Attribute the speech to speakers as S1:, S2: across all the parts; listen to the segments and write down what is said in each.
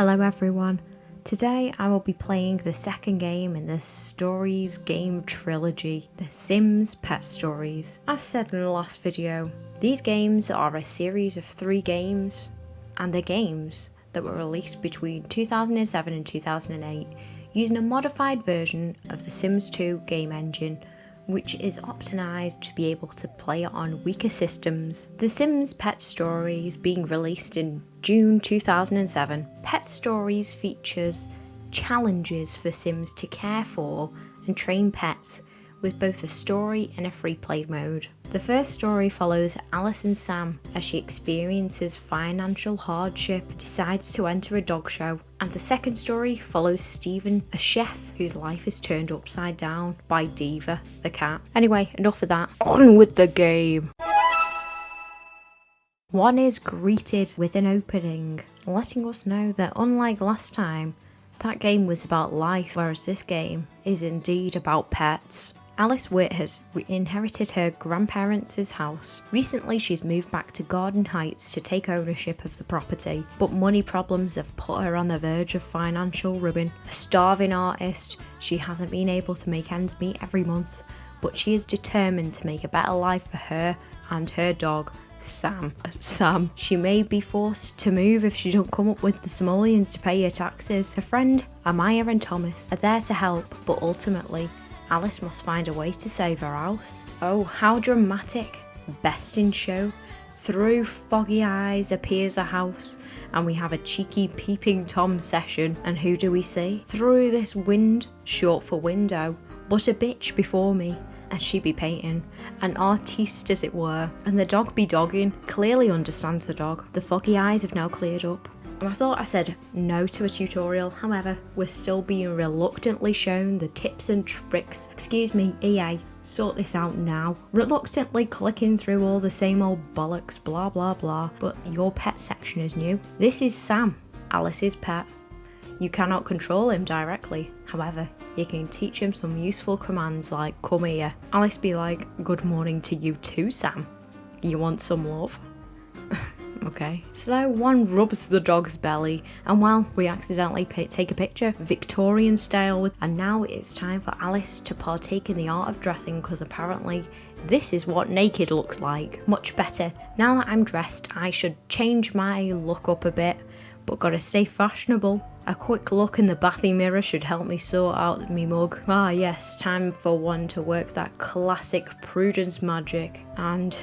S1: Hello everyone, today I will be playing the second game in this Stories game trilogy, The Sims Pet Stories. As said in the last video, these games are a series of 3 games, and they're games that were released between 2007 and 2008 using a modified version of the Sims 2 game engine, which is optimized to be able to play it on weaker systems. The Sims Pet Stories being released in June 2007. Pet Stories features challenges for Sims to care for and train pets with both a story and a free play mode. The first story follows Alice and Sam as she experiences financial hardship, decides to enter a dog show, and the second story follows Stephen, a chef whose life is turned upside down by Diva, the cat. Anyway, enough of that. On with the game! One is greeted with an opening, letting us know that unlike last time, that game was about life, whereas this game is indeed about pets. Alice Witt has inherited her grandparents' house. Recently she's moved back to Garden Heights to take ownership of the property, but money problems have put her on the verge of financial ruin. A starving artist, she hasn't been able to make ends meet every month, but she is determined to make a better life for her and her dog, Sam. She may be forced to move if she don't come up with the simoleons to pay her taxes. Her friend, Amaya and Thomas, are there to help, but ultimately, Alice must find a way to save her house. Oh, how dramatic. Best in show. Through foggy eyes appears a house, and we have a cheeky peeping Tom session. And who do we see? Through this wind, short for window, but a bitch before me, and she be painting. An artiste as it were, and the dog be dogging. Clearly understands the dog. The foggy eyes have now cleared up. And I thought I said no to a tutorial, however, we're still being reluctantly shown the tips and tricks. Excuse me, EA, sort this out now. Reluctantly clicking through all the same old bollocks, blah blah blah, but your pet section is new. This is Sam, Alice's pet. You cannot control him directly, however, you can teach him some useful commands like come here. Alice be like, good morning to you too, Sam. You want some love? Okay, so one rubs the dog's belly, and well, we accidentally take a picture, Victorian style, and now it's time for Alice to partake in the art of dressing, because apparently this is what naked looks like. Much better. Now that I'm dressed, I should change my look up a bit, but gotta stay fashionable. A quick look in the bathing mirror should help me sort out me mug. Ah yes, time for one to work that classic Prudence magic. And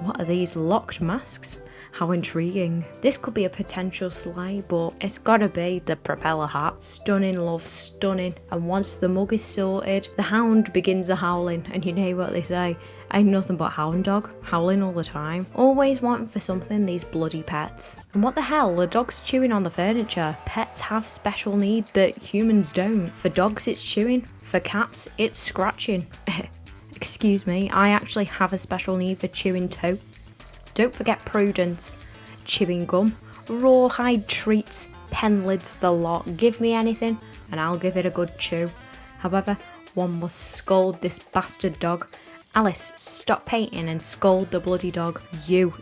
S1: what are these locked masks? How intriguing. This could be a potential sleigh, but it's gotta be the propeller hat. Stunning, love, stunning. And once the mug is sorted, the hound begins a howling, and you know what they say, ain't nothing but hound dog, howling all the time. Always wanting for something, these bloody pets. And what the hell, the dog's chewing on the furniture. Pets have special need that humans don't. For dogs it's chewing, for cats it's scratching. Excuse me, I actually have a special need for chewing too. Don't forget Prudence, chewing gum, rawhide treats, pen lids, the lot. Give me anything and I'll give it a good chew. However, one must scold this bastard dog. Alice, stop painting and scold the bloody dog. You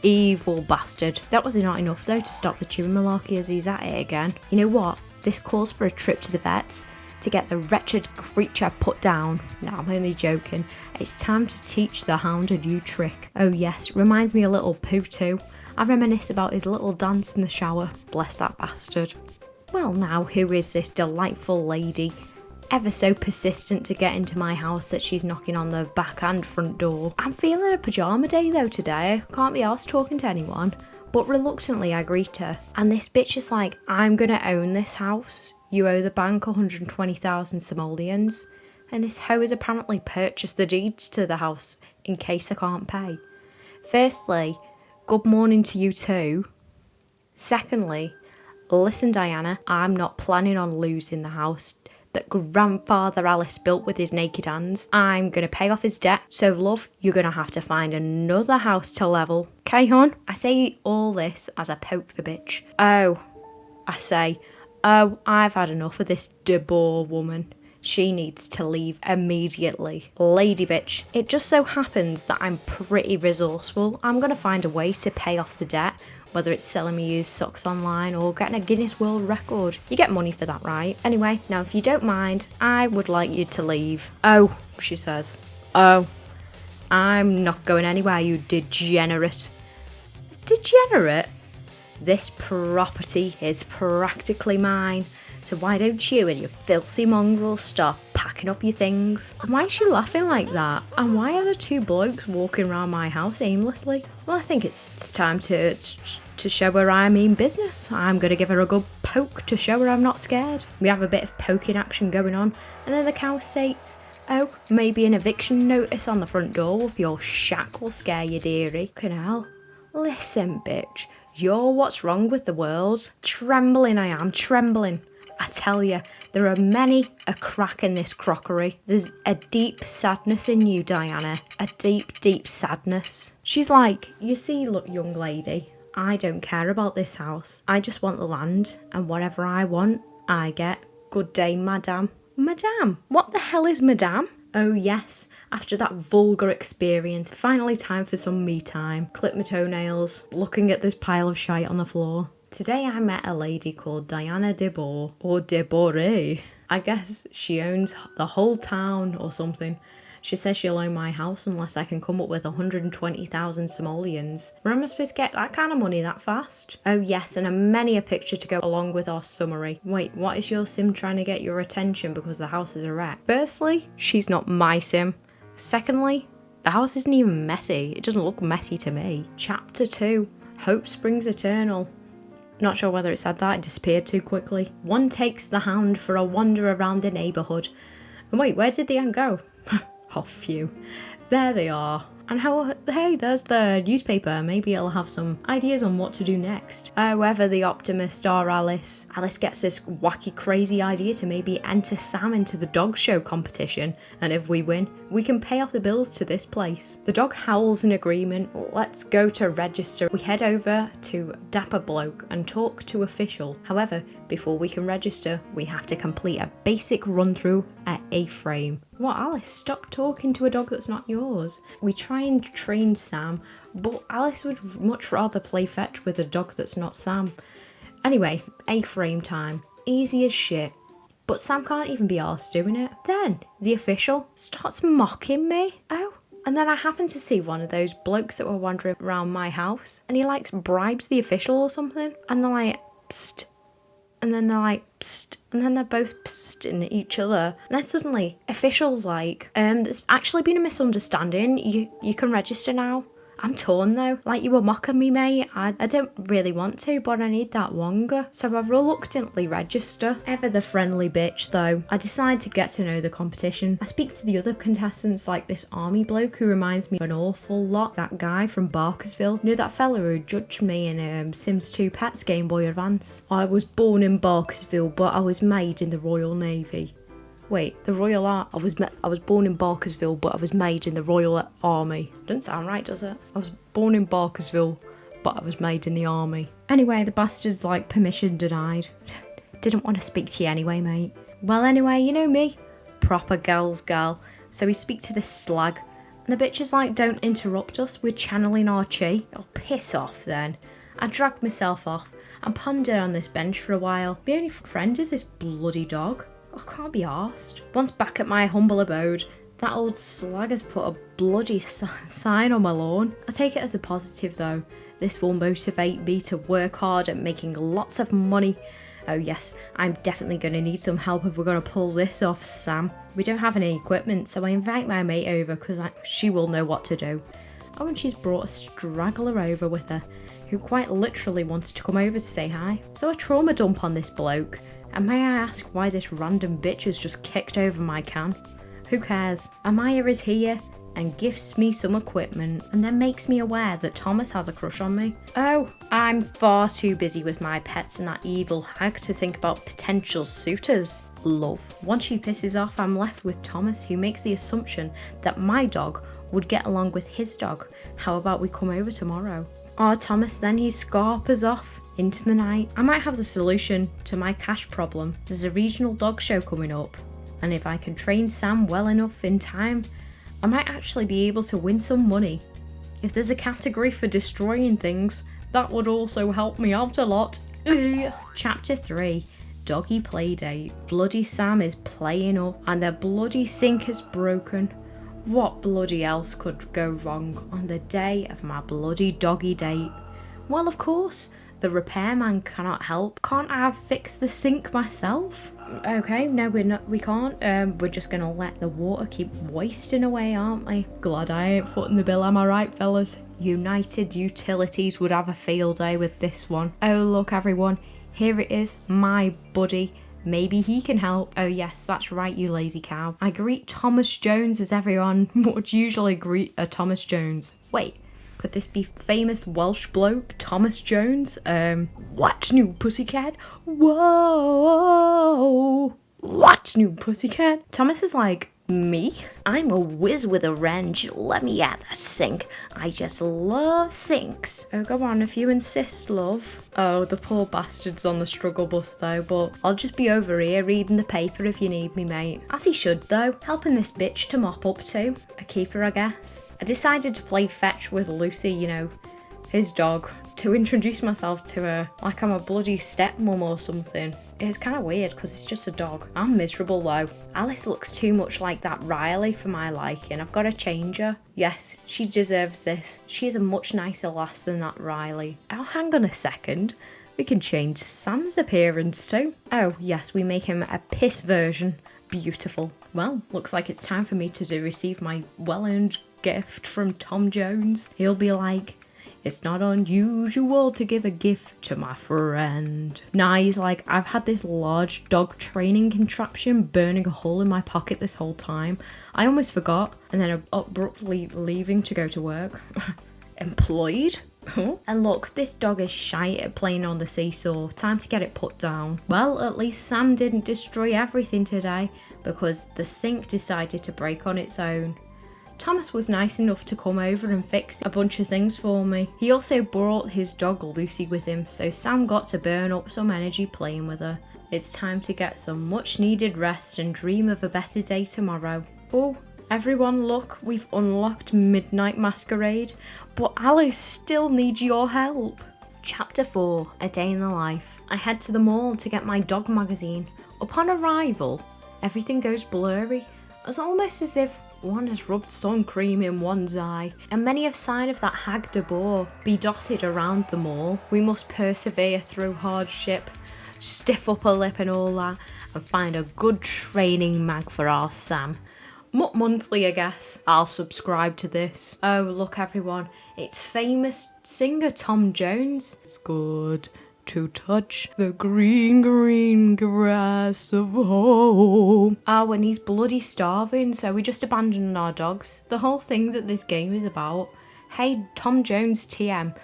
S1: evil bastard. That was not enough though to stop the chewing malarkey as he's at it again. You know what? This calls for a trip to the vets to get the wretched creature put down. No, I'm only joking. It's time to teach the hound a new trick. Oh yes, reminds me a little Pooh too. I reminisce about his little dance in the shower. Bless that bastard. Well now, who is this delightful lady? Ever so persistent to get into my house that she's knocking on the back and front door. I'm feeling a pyjama day though today. I can't be arsed talking to anyone. But reluctantly I greet her. And this bitch is like, I'm gonna own this house. You owe the bank 120,000 simoleons. And this hoe has apparently purchased the deeds to the house in case I can't pay. Firstly, good morning to you too. Secondly, listen Diana, I'm not planning on losing the house that grandfather Alice built with his naked hands. I'm gonna pay off his debt, so love, you're gonna have to find another house to level. Okay, hon? I say all this as I poke the bitch. Oh, I've had enough of this de Boer woman. She needs to leave immediately. Lady bitch, it just so happens that I'm pretty resourceful. I'm gonna find a way to pay off the debt whether it's selling me used socks online or getting a Guinness World Record. You get money for that, right? Anyway, now if you don't mind, I would like you to leave. Oh, she says. Oh, I'm not going anywhere, you degenerate. Degenerate? This property is practically mine. So why don't you and your filthy mongrel start packing up your things? And why is she laughing like that? And why are there two blokes walking around my house aimlessly? Well, I think it's time to show her I mean business. I'm going to give her a good poke to show her I'm not scared. We have a bit of poking action going on, and then the cow states, oh, maybe an eviction notice on the front door of your shack will scare you, dearie. Fucking hell. Listen, bitch. You're what's wrong with the world. Trembling I am, trembling. I tell you, there are many a crack in this crockery. There's a deep sadness in you, Diana. A deep, deep sadness. She's like, you see, look, young lady, I don't care about this house. I just want the land, and whatever I want, I get. Good day, madame. Madame? What the hell is madame? Oh yes, after that vulgar experience, finally time for some me time. Clip my toenails, looking at this pile of shite on the floor. Today I met a lady called Diana DeBoer, or DeBoer. I guess she owns the whole town or something. She says she'll own my house unless I can come up with 120,000 simoleons. Where am I supposed to get that kind of money that fast? Oh yes, and many a picture to go along with our summary. Wait, what is your sim trying to get your attention because the house is a wreck? Firstly, she's not my sim. Secondly, the house isn't even messy. It doesn't look messy to me. Chapter 2, Hope Springs Eternal. Not sure whether it said that, it disappeared too quickly. One takes the hand for a wander around the neighbourhood. And wait, where did the end go? Oh, phew. There they are. And hey, there's the newspaper. Maybe it'll have some ideas on what to do next. However, the optimist or Alice gets this wacky, crazy idea to maybe enter Sam into the dog show competition. And if we win, we can pay off the bills to this place. The dog howls in agreement. Let's go to register. We head over to Dapper Bloke and talk to official. However, before we can register, we have to complete a basic run through at A-frame. What, Alice? Stop talking to a dog that's not yours. We try and train Sam, but Alice would much rather play fetch with a dog that's not Sam. Anyway, A-frame time. Easy as shit. But Sam can't even be arsed doing it. Then, the official starts mocking me. Oh, and then I happen to see one of those blokes that were wandering around my house, and he bribes the official or something, and they're like, psst. And then they're like, psst, and then they're both psting at each other. And then suddenly, official's like, there's actually been a misunderstanding. You can register now. I'm torn though. Like, you were mocking me, mate. I don't really want to, but I need that longer. So I reluctantly register. Ever the friendly bitch though, I decide to get to know the competition. I speak to the other contestants, like this army bloke who reminds me of an awful lot. That guy from Barkersville. You know that fella who judged me in Sims 2 Pets Game Boy Advance? I was born in Barkersville, but I was made in the Royal Navy. Wait, the Royal Army. I was born in Barkersville, but I was made in the Royal Army. Doesn't sound right, does it? I was born in Barkersville, but I was made in the army. Anyway, the bastard's like, permission denied. Didn't want to speak to you anyway, mate. Well, anyway, you know me. Proper girl's girl. So we speak to this slag. And the bitch is like, don't interrupt us. We're channeling our chi. Oh, piss off then. I dragged myself off and pondered on this bench for a while. My only friend is this bloody dog. I can't be arsed. Once back at my humble abode, that old slag has put a bloody sign on my lawn. I take it as a positive though. This will motivate me to work hard at making lots of money. Oh yes, I'm definitely going to need some help if we're going to pull this off, Sam. We don't have any equipment, so I invite my mate over because she will know what to do. Oh, and she's brought a straggler over with her, who quite literally wants to come over to say hi. So I trauma dump on this bloke. And may I ask why this random bitch has just kicked over my can? Who cares? Amaya is here and gifts me some equipment and then makes me aware that Thomas has a crush on me. Oh, I'm far too busy with my pets and that evil hag to think about potential suitors. Love. Once she pisses off, I'm left with Thomas, who makes the assumption that my dog would get along with his dog. How about we come over tomorrow? Oh, Thomas, then he scarpers off into the night. I might have the solution to my cash problem. There's a regional dog show coming up, and if I can train Sam well enough in time, I might actually be able to win some money. If there's a category for destroying things, that would also help me out a lot. Chapter 3. Doggy Playdate. Bloody Sam is playing up and the bloody sink is broken. What bloody else could go wrong on the day of my bloody doggy date? Well, of course, the repairman cannot help. Can't I fix the sink myself? Okay, no, we can't. We're just gonna let the water keep wasting away, aren't we? Glad I ain't footing the bill, am I right, fellas? United Utilities would have a field day with this one. Oh, look, everyone. Here it is, my buddy. Maybe he can help. Oh yes, that's right, you lazy cow. I greet Thomas Jones as everyone would usually greet a Thomas Jones. Wait, could this be famous Welsh bloke Thomas Jones? What's new, pussycat? Whoa! What's new, pussycat? Thomas is like, me? I'm a whiz with a wrench. Let me at the sink. I just love sinks. Oh, go on if you insist, love. Oh, the poor bastard's on the struggle bus though, but I'll just be over here reading the paper if you need me, mate. As he should though, helping this bitch to mop up too. A keeper, I guess. I decided to play fetch with Lucy, you know, his dog, to introduce myself to her like I'm a bloody stepmom or something. It's kind of weird because it's just a dog. I'm miserable though. Alice looks too much like that Riley for my liking. I've got to change her. Yes, she deserves this. She is a much nicer lass than that Riley. Oh, hang on a second. We can change Sam's appearance too. Oh, yes, we make him a piss version. Beautiful. Well, looks like it's time for me to receive my well-earned gift from Tom Jones. He'll be like, it's not unusual to give a gift to my friend. Nah, he's like, I've had this large dog training contraption burning a hole in my pocket this whole time. I almost forgot, and then abruptly leaving to go to work. Employed? Huh? And look, this dog is shite at playing on the seesaw. Time to get it put down. Well, at least Sam didn't destroy everything today, because the sink decided to break on its own. Thomas was nice enough to come over and fix a bunch of things for me. He also brought his dog Lucy with him, so Sam got to burn up some energy playing with her. It's time to get some much needed rest and dream of a better day tomorrow. Oh, everyone look, we've unlocked Midnight Masquerade, but Alice still needs your help. Chapter 4, A Day in the Life. I head to the mall to get my dog magazine. Upon arrival, everything goes blurry. It's almost as if one has rubbed sun cream in one's eye, and many a sign of that hag de boer be dotted around the mall. We must persevere through hardship, stiff upper lip and all that, and find a good training mag for our Sam. Mutt monthly, I guess. I'll subscribe to this. Oh, look everyone, it's famous singer Tom Jones. It's good to touch the green, green grass of home. Oh, and he's bloody starving, so we just abandoned our dogs. The whole thing that this game is about. Hey, Tom Jones TM,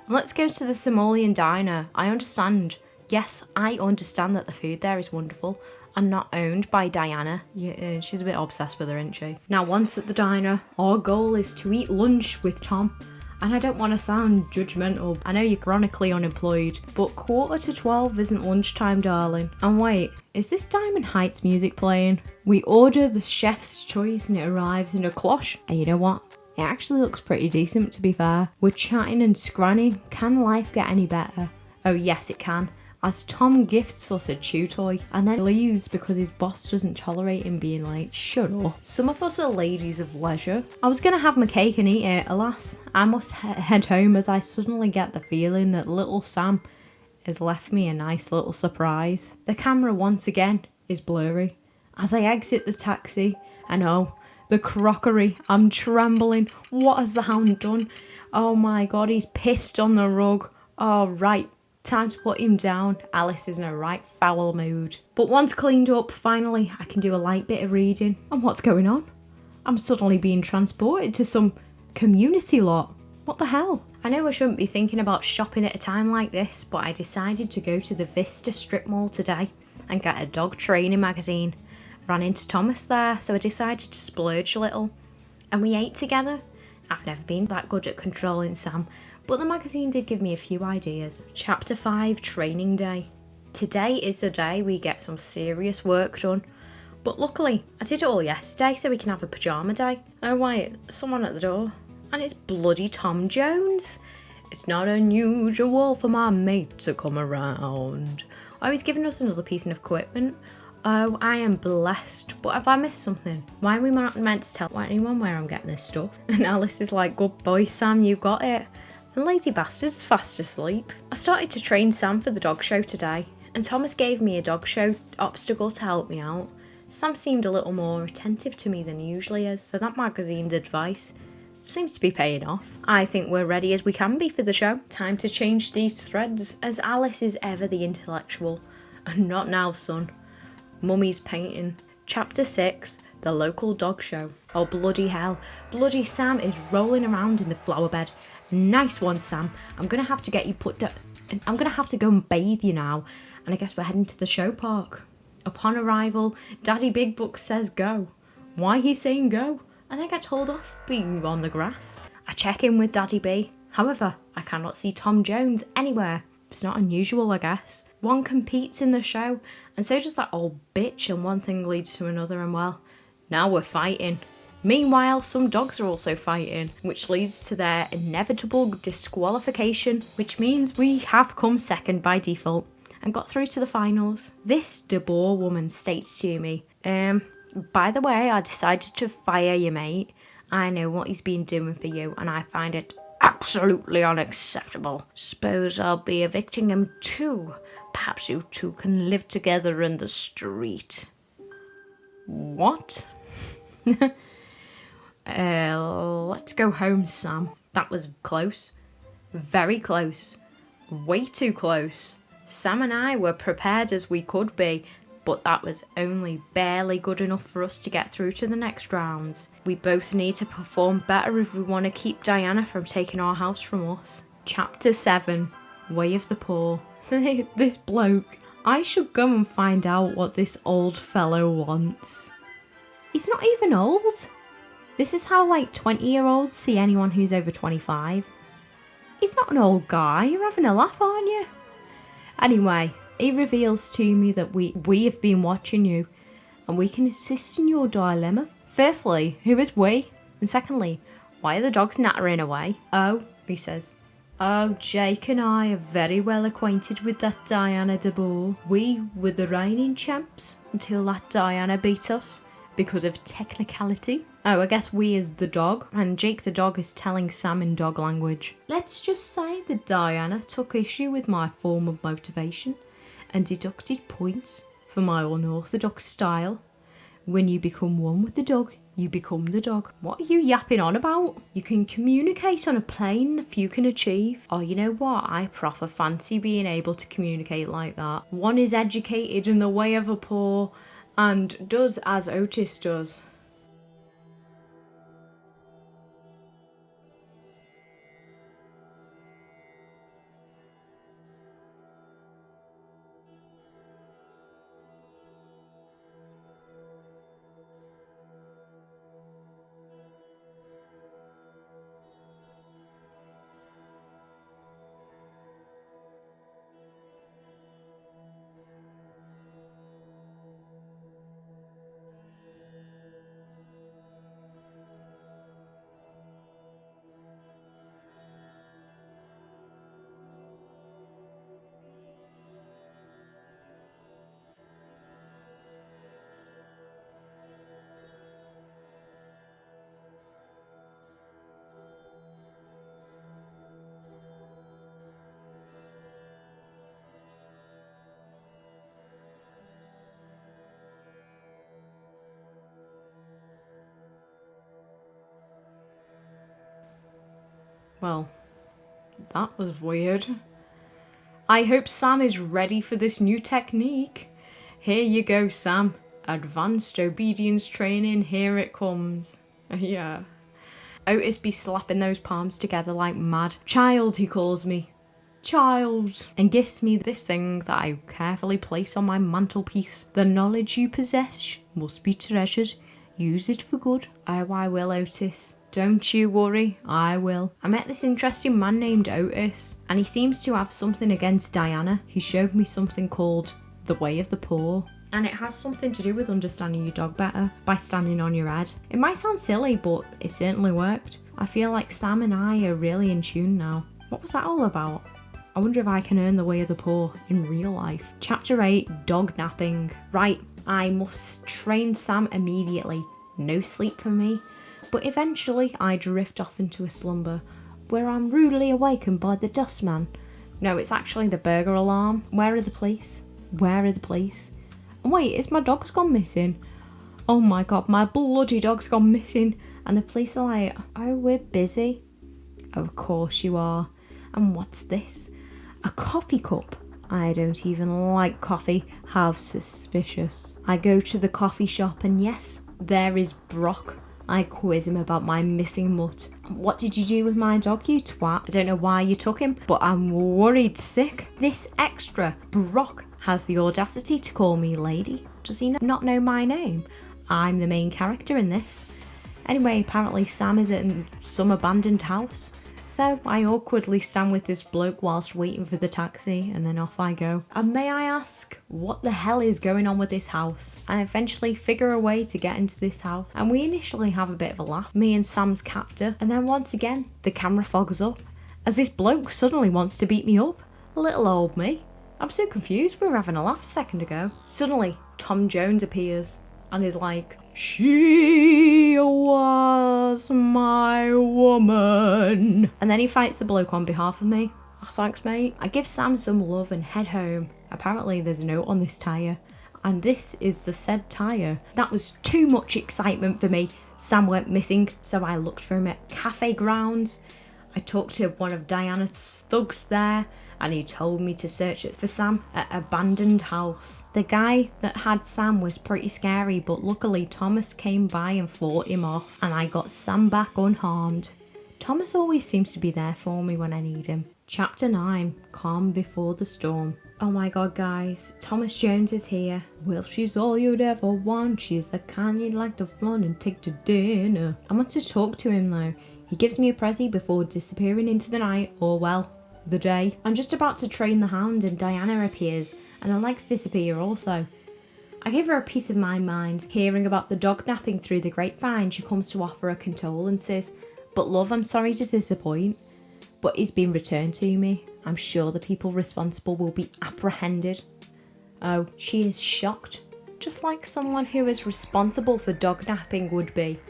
S1: let's go to the Somalian diner. I understand. Yes, I understand that the food there is wonderful and not owned by Diana. Yeah, she's a bit obsessed with her, isn't she? Now, once at the diner, our goal is to eat lunch with Tom. And I don't want to sound judgmental. I know you're chronically unemployed, but 11:45 isn't lunchtime, darling. And wait, is this Diamond Heights music playing? We order the chef's choice and it arrives in a cloche. And you know what? It actually looks pretty decent, to be fair. We're chatting and scranning. Can life get any better? Oh yes, it can. As Tom gifts us a chew toy and then leaves because his boss doesn't tolerate him being late. Shut up. Some of us are ladies of leisure. I was gonna have my cake and eat it, alas. I must head home as I suddenly get the feeling that little Sam has left me a nice little surprise. The camera once again is blurry. As I exit the taxi, and oh, the crockery, I'm trembling. What has the hound done? Oh my god, he's pissed on the rug. Oh right. Time to put him down. Alice is in a right foul mood. But once cleaned up, finally, I can do a light bit of reading. And what's going on? I'm suddenly being transported to some community lot. What the hell? I know I shouldn't be thinking about shopping at a time like this, but I decided to go to the Vista strip mall today and get a dog training magazine. Ran into Thomas there, so I decided to splurge a little. And we ate together. I've never been that good at controlling Sam, but the magazine did give me a few ideas. Chapter 5, Training Day. Today is the day we get some serious work done. But luckily, I did it all yesterday so we can have a pyjama day. Oh wait, someone at the door. And it's bloody Tom Jones. It's not unusual for my mate to come around. Oh, he's given us another piece of equipment. Oh, I am blessed. But have I missed something? Why are we not meant to tell anyone where I'm getting this stuff? And Alice is like, good boy, Sam, you got it. And lazy bastard's fast asleep. I started to train Sam for the dog show today, and Thomas gave me a dog show obstacle to help me out. Sam seemed a little more attentive to me than he usually is, so that magazine's advice seems to be paying off. I think we're ready as we can be for the show. Time to change these threads, as Alice is ever the intellectual. And not now, son. Mummy's painting. Chapter 6, the local dog show. Oh, bloody hell. Bloody Sam is rolling around in the flower bed. Nice one, Sam. I'm going to have to get you put down. I'm going to have to go and bathe you now. And I guess we're heading to the show park. Upon arrival, Daddy Big Book says go. Why he's saying go? And I get told off being on the grass. I check in with Daddy B. However, I cannot see Tom Jones anywhere. It's not unusual, I guess. One competes in the show, and so does that old bitch, and one thing leads to another, and well, now we're fighting. Meanwhile, some dogs are also fighting, which leads to their inevitable disqualification, which means we have come second by default and got through to the finals. This De Boer woman states to me, by the way, I decided to fire your mate. I know what he's been doing for you, and I find it absolutely unacceptable. Suppose I'll be evicting him too. Perhaps you two can live together in the street. What? Let's go home, Sam. That was close. Very close. Way too close. Sam and I were prepared as we could be, but that was only barely good enough for us to get through to the next round. We both need to perform better if we want to keep Diana from taking our house from us. Chapter 7, Way of the Poor. This bloke. I should go and find out what this old fellow wants. He's not even old. This is how 20-year-olds see anyone who's over 25. He's not an old guy. You're having a laugh, aren't you? Anyway, he reveals to me that we have been watching you, and we can assist in your dilemma. Firstly, who is we? And secondly, why are the dogs nattering away? Oh, he says. Oh, Jake and I are very well acquainted with that Diana de Boer. We were the reigning champs until that Diana beat us because of technicality. Oh, I guess we is the dog, and Jake the dog is telling Sam in dog language. Let's just say that Diana took issue with my form of motivation and deducted points for my unorthodox style. When you become one with the dog, you become the dog. What are you yapping on about? You can communicate on a plane if you can achieve. Oh, you know what? I proper fancy being able to communicate like that. One is educated in the way of a poor and does as Otis does. Well, that was weird. I hope Sam is ready for this new technique. Here you go, Sam. Advanced obedience training, here it comes. Yeah. Otis be slapping those palms together like mad. Child, he calls me. Child. And gifts me this thing that I carefully place on my mantelpiece. The knowledge you possess must be treasured. Use it for good. Oh, I will, Otis. Don't you worry, I will. I met this interesting man named Otis, and he seems to have something against Diana. He showed me something called the Way of the Poor, and it has something to do with understanding your dog better by standing on your head. It might sound silly, but it certainly worked. I feel like Sam and I are really in tune now. What was that all about? I wonder if I can earn the way of the poor in real life. Chapter 8, Dog Napping. Right, I must train Sam immediately. No sleep for me. But eventually I drift off into a slumber where I'm rudely awakened by the dustman. No, it's actually the burger alarm. Where are the police? Where are the police? And wait, is my dog's gone missing? Oh my god, my bloody dog's gone missing. And the police are like, oh, we're busy. Of course you are. And what's this? A coffee cup. I don't even like coffee. How suspicious. I go to the coffee shop and yes, there is Brock. I quiz him about my missing mutt. What did you do with my dog, you twat? I don't know why you took him, but I'm worried sick. This extra, Brock, has the audacity to call me lady. Does he not know my name? I'm the main character in this. Anyway, apparently Sam is in some abandoned house. So I awkwardly stand with this bloke whilst waiting for the taxi and then off I go. And may I ask, what the hell is going on with this house? I eventually figure a way to get into this house and we initially have a bit of a laugh, me and Sam's captor, and then once again the camera fogs up as this bloke suddenly wants to beat me up. Little old me. I'm so confused, we were having a laugh a second ago. Suddenly Tom Jones appears and is like, she was my woman. And then he fights the bloke on behalf of me. Oh, thanks, mate. I give Sam some love and head home. Apparently there's a note on this tyre. And this is the said tyre. That was too much excitement for me. Sam went missing, so I looked for him at cafe grounds. I talked to one of Diana's thugs there, and he told me to search for Sam at abandoned house. The guy that had Sam was pretty scary, but luckily Thomas came by and fought him off, and I got Sam back unharmed. Thomas always seems to be there for me when I need him. Chapter 9, Calm Before the Storm. Oh my god, guys, Thomas Jones is here. Well, she's all you'd ever want. She's the kind you'd like to flaunt and take to dinner. I want to talk to him though. He gives me a pressie before disappearing into the night, or well, the day. I'm just about to train the hound and Diana appears and her legs disappear also. I give her a piece of my mind. Hearing about the dog napping through the grapevine, she comes to offer her condolences. But love, I'm sorry to disappoint, but he's been returned to me. I'm sure the people responsible will be apprehended. Oh, she is shocked, just like someone who is responsible for dog napping would be.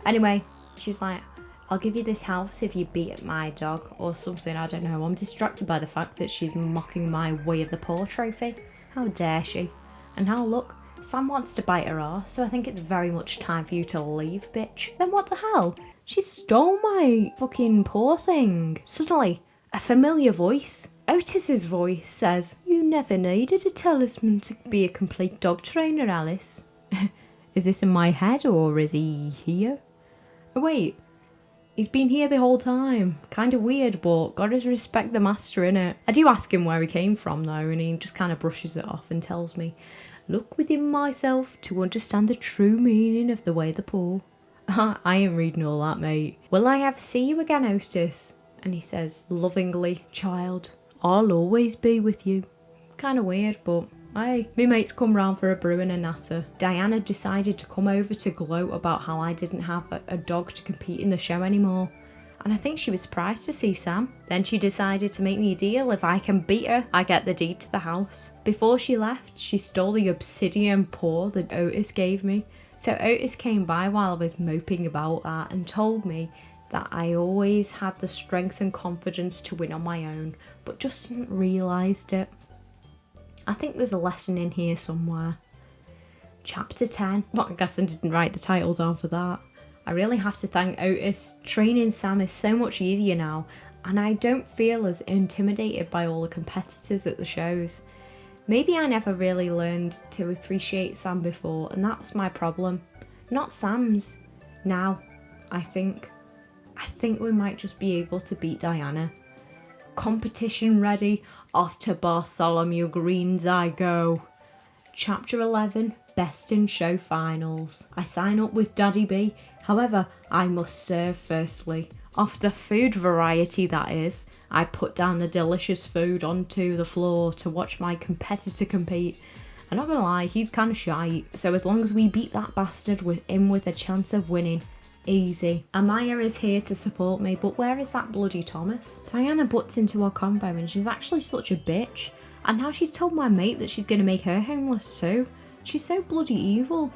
S1: Anyway, she's like, I'll give you this house if you beat my dog or something, I don't know. I'm distracted by the fact that she's mocking my Way of the Poor trophy. How dare she? And now look, Sam wants to bite her arse, so I think it's very much time for you to leave, bitch. Then what the hell? She stole my fucking poor thing. Suddenly, a familiar voice, Otis's voice, says, you never needed a talisman to be a complete dog trainer, Alice. Is this in my head or is he here? Oh wait. He's been here the whole time. Kind of weird, but gotta respect the master, innit? I do ask him where he came from though, and he just kind of brushes it off and tells me, look within myself to understand the true meaning of the way the poor. I ain't reading all that, mate. Will I ever see you again, Hostess? And he says, lovingly, child, I'll always be with you. Kind of weird, but hey, me mates come round for a brew and a natter. Diana decided to come over to gloat about how I didn't have a dog to compete in the show anymore. And I think she was surprised to see Sam. Then she decided to make me a deal. If I can beat her, I get the deed to the house. Before she left, she stole the obsidian paw that Otis gave me. So Otis came by while I was moping about that and told me that I always had the strength and confidence to win on my own, but just hadn't realised it. I think there's a lesson in here somewhere. Chapter 10. Well, I guess I didn't write the title down for that. I really have to thank Otis. Training Sam is so much easier now, and I don't feel as intimidated by all the competitors at the shows. Maybe I never really learned to appreciate Sam before, and that was my problem. Not Sam's. Now, I think we might just be able to beat Diana. Competition ready. Off to Bartholomew Green's I go. Chapter 11, Best in Show Finals. I sign up with Daddy B, however, I must serve firstly. Of the food variety that is, I put down the delicious food onto the floor to watch my competitor compete. I'm not gonna lie, he's kinda shite, so as long as we beat that bastard with a chance of winning, Easy. Amaya is here to support me, but where is that bloody Thomas? Diana butts into our combo and she's actually such a bitch. And now she's told my mate that she's going to make her homeless too. She's so bloody evil.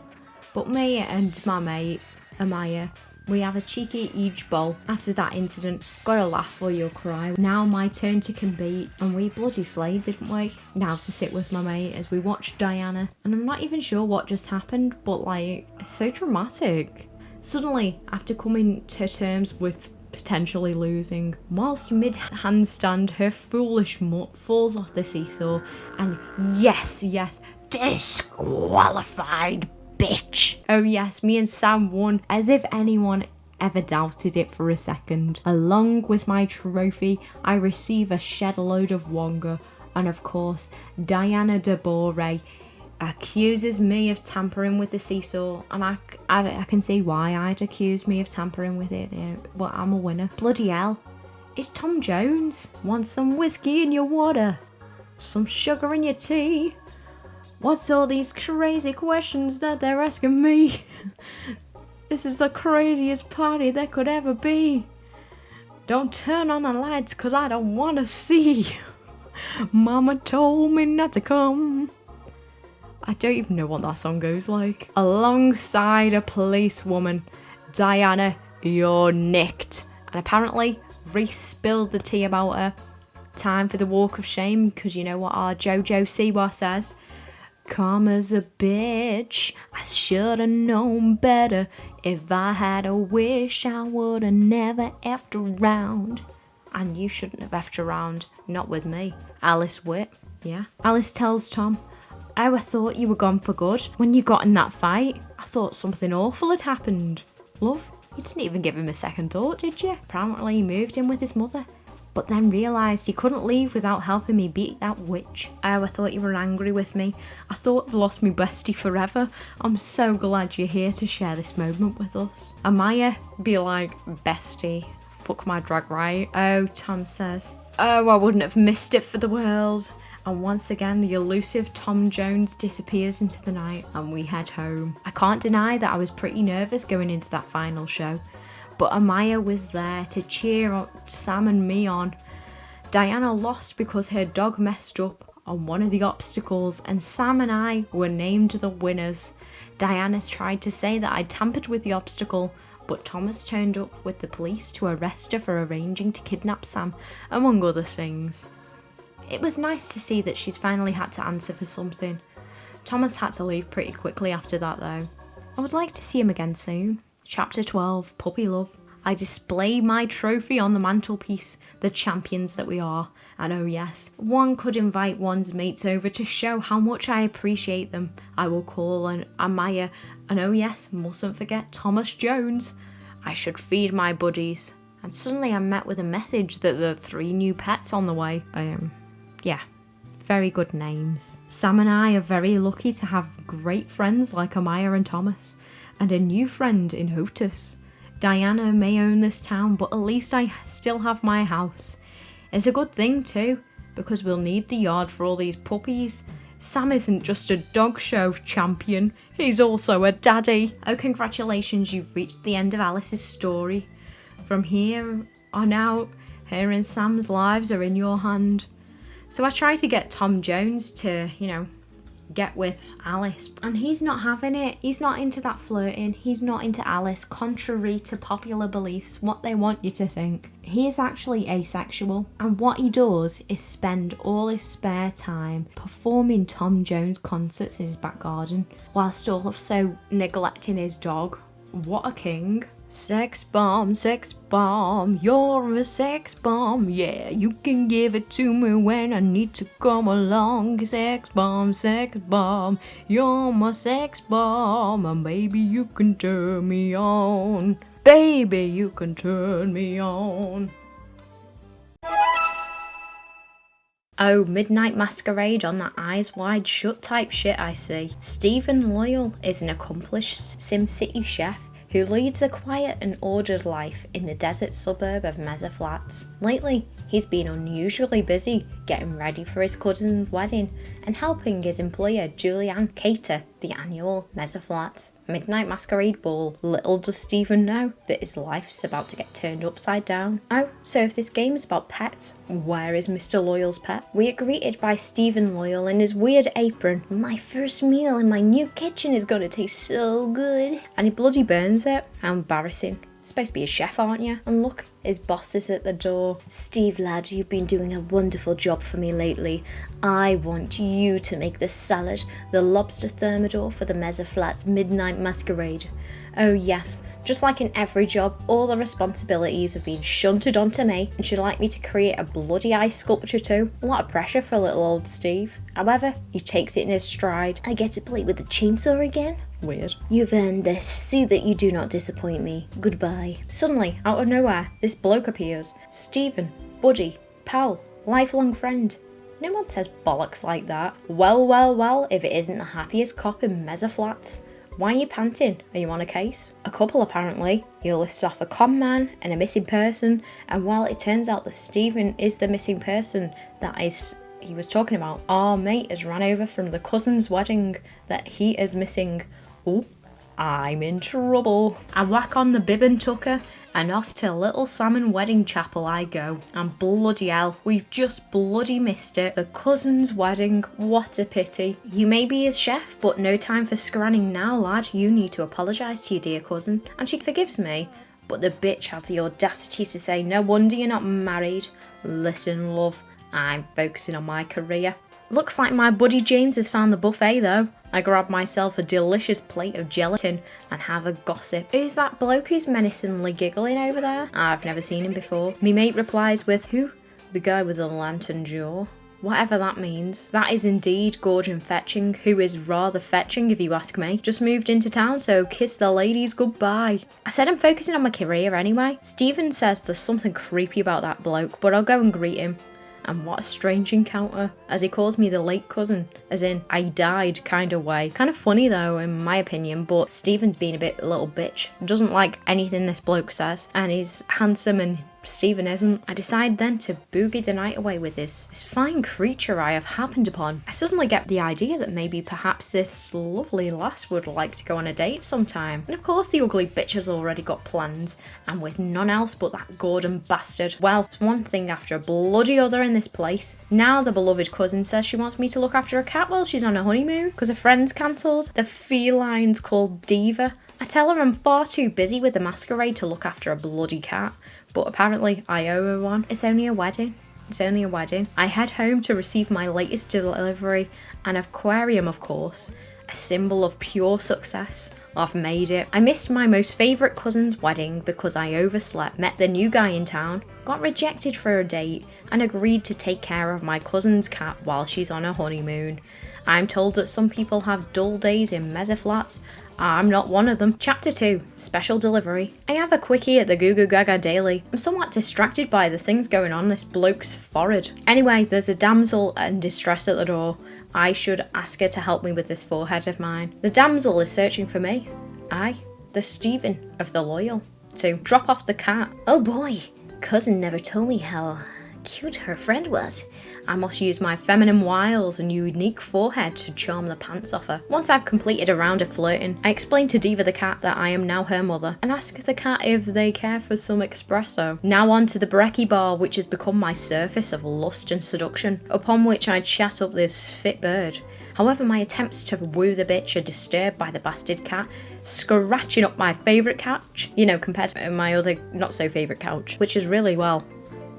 S1: But me and my mate, Amaya, we have a cheeky each bowl after that incident. Gotta laugh or you'll cry. Now my turn to compete, and we bloody slayed, didn't we? Now to sit with my mate as we watch Diana. And I'm not even sure what just happened, but like, it's so dramatic. Suddenly, after coming to terms with potentially losing, whilst mid-handstand, her foolish mutt falls off the seesaw and yes, disqualified bitch. Oh yes, me and Sam won, as if anyone ever doubted it for a second. Along with my trophy, I receive a shed load of Wonga, and of course, Diana de Bore accuses me of tampering with the seesaw, and I can see why I'd accuse me of tampering with it. Yeah, well, I'm a winner. Bloody hell. It's Tom Jones. Want some whiskey in your water? Some sugar in your tea? What's all these crazy questions that they're asking me? This is the craziest party there could ever be. Don't turn on the lights cause I don't want to see. Mama told me not to come. I don't even know what that song goes like. Alongside a policewoman, Diana, you're nicked. And apparently, Reese spilled the tea about her. Time for the walk of shame, because you know what our Jojo Siwa says. Karma's a bitch, I should've known better. If I had a wish, I would've never effed around. And you shouldn't have effed around, not with me. Alice Witt, yeah. Alice tells Tom, oh, I thought you were gone for good. When you got in that fight, I thought something awful had happened. Love, you didn't even give him a second thought, did you? Apparently he moved in with his mother, but then realised he couldn't leave without helping me beat that witch. Oh, I thought you were angry with me. I thought I'd lost me bestie forever. I'm so glad you're here to share this moment with us. Amaya be like, bestie, fuck my drag right. Oh, Tom says, oh, I wouldn't have missed it for the world. And once again, the elusive Tom Jones disappears into the night and we head home. I can't deny that I was pretty nervous going into that final show, but Amaya was there to cheer Sam and me on. Diana lost because her dog messed up on one of the obstacles and Sam and I were named the winners. Diana's tried to say that I tampered with the obstacle, but Thomas turned up with the police to arrest her for arranging to kidnap Sam, among other things. It was nice to see that she's finally had to answer for something. Thomas had to leave pretty quickly after that though. I would like to see him again soon. Chapter 12, Puppy Love. I display my trophy on the mantelpiece, the champions that we are. And oh yes, one could invite one's mates over to show how much I appreciate them. I will call on Amaya, and oh yes, mustn't forget Thomas Jones. I should feed my buddies. And suddenly I'm met with a message that there are 3 new pets on the way. Yeah, very good names. Sam and I are very lucky to have great friends like Amaya and Thomas, and a new friend in Otis. Diana may own this town, but at least I still have my house. It's a good thing too, because we'll need the yard for all these puppies. Sam isn't just a dog show champion, he's also a daddy. Oh, congratulations, you've reached the end of Alice's story. From here on out, her and Sam's lives are in your hand. So I try to get Tom Jones to, get with Alice. And he's not having it. He's not into that flirting. He's not into Alice, contrary to popular beliefs, what they want you to think. He is actually asexual. And what he does is spend all his spare time performing Tom Jones concerts in his back garden, whilst also neglecting his dog. What a king. Sex bomb, you're a sex bomb, yeah, you can give it to me when I need to come along. Sex bomb, you're my sex bomb, and baby you can turn me on, baby you can turn me on. Oh, Midnight Masquerade on that eyes wide shut type shit I see. Stephen Loyal is an accomplished SimCity chef who leads a quiet and ordered life in the desert suburb of Mesa Flats. Lately, He's been unusually busy getting ready for his cousin's wedding and helping his employer Julianne cater the annual Mezzaflat Midnight Masquerade Ball. Little does Stephen know that his life's about to get turned upside down. Oh, so if this game is about pets, where is Mr. Loyal's pet? We are greeted by Stephen Loyal in his weird apron. My first meal in my new kitchen is gonna taste so good. And he bloody burns it. How embarrassing. Supposed to be a chef, aren't you? And look, his boss is at the door. Steve lad, you've been doing a wonderful job for me lately. I want you to make the salad, the lobster thermidor for the Mezzaflat's Midnight Masquerade. Oh yes, just like in every job, all the responsibilities have been shunted onto me, and she'd like me to create a bloody ice sculpture too. A lot of pressure for little old Steve. However, he takes it in his stride. I get to play with the chainsaw again? Weird. You've earned this. See that you do not disappoint me. Goodbye. Suddenly, out of nowhere, this bloke appears. Stephen, buddy, pal, lifelong friend. No one says bollocks like that. Well, if it isn't the happiest cop in Mezzaflats. Why are you panting? Are you on a case? A couple apparently. He lists off a con man and a missing person, and while it turns out that Stephen is the missing person he was talking about, our mate has ran over from the cousin's wedding that he is missing. Oh, I'm in trouble. I whack on the bib and tucker and off to Little Salmon Wedding Chapel I go. And bloody hell, we've just bloody missed it. The cousin's wedding, what a pity. You may be his chef, but no time for scranning now, lad. You need to apologise to your dear cousin. And she forgives me, but the bitch has the audacity to say, no wonder you're not married. Listen, love, I'm focusing on my career. Looks like my buddy James has found the buffet though. I grab myself a delicious plate of gelatin and have a gossip. Who's that bloke who's menacingly giggling over there? I've never seen him before. Me mate replies with, who? The guy with the lantern jaw. Whatever that means. That is indeed Gordon Fetching, who is rather fetching if you ask me. Just moved into town, so kiss the ladies goodbye. I said I'm focusing on my career anyway. Stephen says there's something creepy about that bloke, but I'll go and greet him. And what a strange encounter, as he calls me the late cousin, as in I died kind of way. Kind of funny though, in my opinion, but Stephen's been a little bitch. Doesn't like anything this bloke says, and he's handsome and Stephen isn't. I decide then to boogie the night away with this fine creature I have happened upon. I suddenly get the idea that maybe perhaps this lovely lass would like to go on a date sometime. And of course the ugly bitch has already got plans, and with none else but that Gordon bastard. Well, one thing after a bloody other in this place. Now the beloved cousin says she wants me to look after a cat while she's on a honeymoon because her friend's cancelled. The feline's called Diva. I tell her I'm far too busy with the masquerade to look after a bloody cat, but apparently I owe her one. It's only a wedding. I head home to receive my latest delivery, an aquarium of course, a symbol of pure success. I've made it. I missed my most favourite cousin's wedding because I overslept, met the new guy in town, got rejected for a date, and agreed to take care of my cousin's cat while she's on her honeymoon. I'm told that some people have dull days in Mezzaflats. I'm not one of them. Chapter 2, Special Delivery. I have a quickie at the Goo Goo Gaga Daily. I'm somewhat distracted by the things going on this bloke's forehead. Anyway, there's a damsel in distress at the door. I should ask her to help me with this forehead of mine. The damsel is searching for me. I, the Stephen of the Loyal, to drop off the cat. Oh boy, cousin never told me how cute her friend was. I must use my feminine wiles and unique forehead to charm the pants off her. Once I've completed a round of flirting, I explain to Diva the cat that I am now her mother and ask the cat if they care for some espresso. Now on to the brekkie bar, which has become my surface of lust and seduction, upon which I chat up this fit bird. However, my attempts to woo the bitch are disturbed by the bastard cat scratching up my favourite couch, compared to my other not so favourite couch, which is really, well,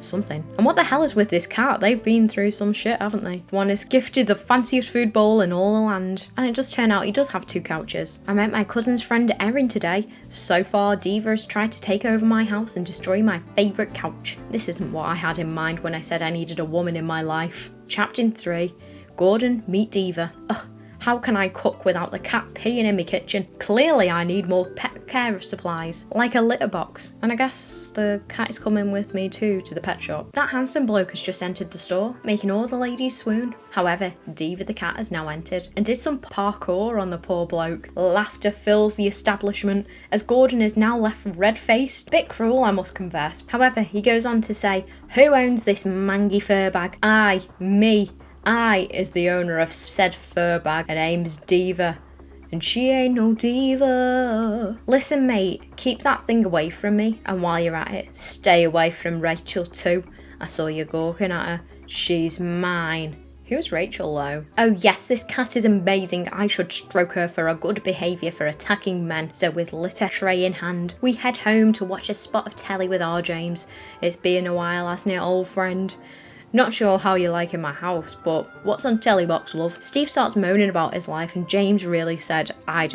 S1: something. And what the hell is with this cat? They've been through some shit, haven't they? One is gifted the fanciest food bowl in all the land, and it does turn out he does have 2 couches. I met my cousin's friend Erin today. So far, Diva has tried to take over my house and destroy my favourite couch. This isn't what I had in mind when I said I needed a woman in my life. Chapter 3, Gordon meet Diva. Ugh, How can I cook without the cat peeing in my kitchen? Clearly I need more pet care supplies, like a litter box. And I guess the cat is coming with me too to the pet shop. That handsome bloke has just entered the store, making all the ladies swoon. However, Diva the cat has now entered and did some parkour on the poor bloke. Laughter fills the establishment as Gordon is now left red-faced. Bit cruel, I must confess. However, he goes on to say, "Who owns this mangy fur bag?" "I, me. I is the owner of said fur bag. Her name's Diva. And she ain't no diva." Listen, mate, keep that thing away from me. And while you're at it, stay away from Rachel too. I saw you gawking at her. She's mine. Who's Rachel though? Oh yes, this cat is amazing. I should stroke her for a good behaviour for attacking men. So with litter tray in hand, we head home to watch a spot of telly with our James. It's been a while, hasn't it, old friend? Not sure how you like in my house, but what's on telly box, love? Steve starts moaning about his life and James really said, I